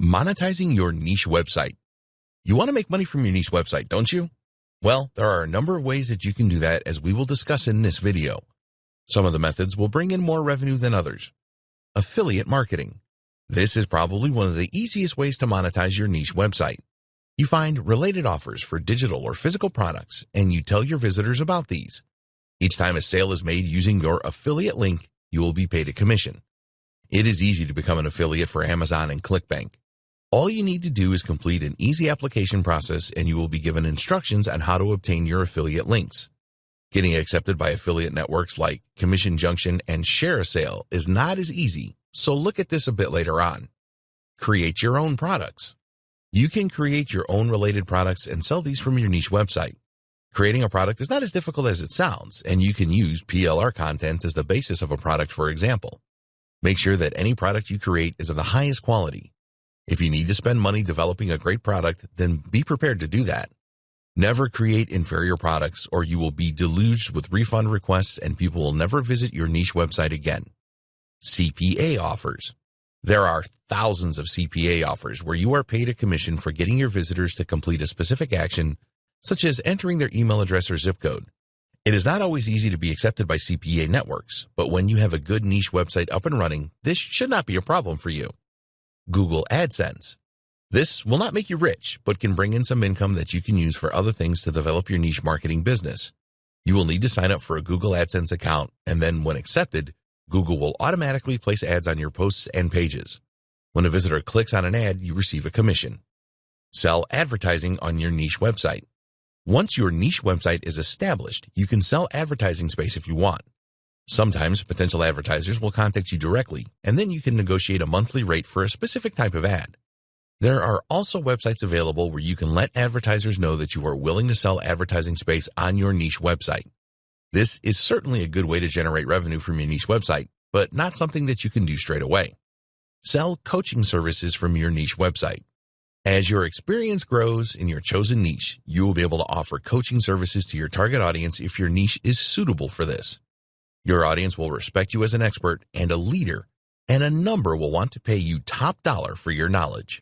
Monetizing your niche website. You want to make money from your niche website, don't you? Well, there are a number of ways that you can do that, as we will discuss in this video. Some of the methods will bring in more revenue than others. Affiliate marketing. This is probably one of the easiest ways to monetize your niche website. You find related offers for digital or physical products, and you tell your visitors about these. Each time a sale is made using your affiliate link, you will be paid a commission. It is easy to become an affiliate for Amazon and ClickBank. All you need to do is complete an easy application process, and you will be given instructions on how to obtain your affiliate links. Getting accepted by affiliate networks like Commission Junction and Share a Sale is not as easy, so look at this a bit later on. Create your own products. You can create your own related products and sell these from your niche website. Creating a product is not as difficult as it sounds, and you can use PLR content as the basis of a product, for example. Make sure that any product you create is of the highest quality. If you need to spend money developing a great product, then be prepared to do that. Never create inferior products, or you will be deluged with refund requests and people will never visit your niche website again. CPA offers. There are thousands of CPA offers where you are paid a commission for getting your visitors to complete a specific action, such as entering their email address or zip code. It is not always easy to be accepted by CPA networks, but when you have a good niche website up and running, this should not be a problem for you. Google AdSense. This will not make you rich, but can bring in some income that you can use for other things to develop your niche marketing business. You will need to sign up for a Google AdSense account, and then when accepted, Google will automatically place ads on your posts and pages. When a visitor clicks on an ad, you receive a commission. Sell advertising on your niche website. Once your niche website is established, you can sell advertising space if you want. Sometimes potential advertisers will contact you directly, and then you can negotiate a monthly rate for a specific type of ad. There are also websites available where you can let advertisers know that you are willing to sell advertising space on your niche website. This is certainly a good way to generate revenue from your niche website, but not something that you can do straight away. Sell coaching services from your niche website. As your experience grows in your chosen niche, you will be able to offer coaching services to your target audience if your niche is suitable for this. Your audience will respect you as an expert and a leader, and a number will want to pay you top dollar for your knowledge.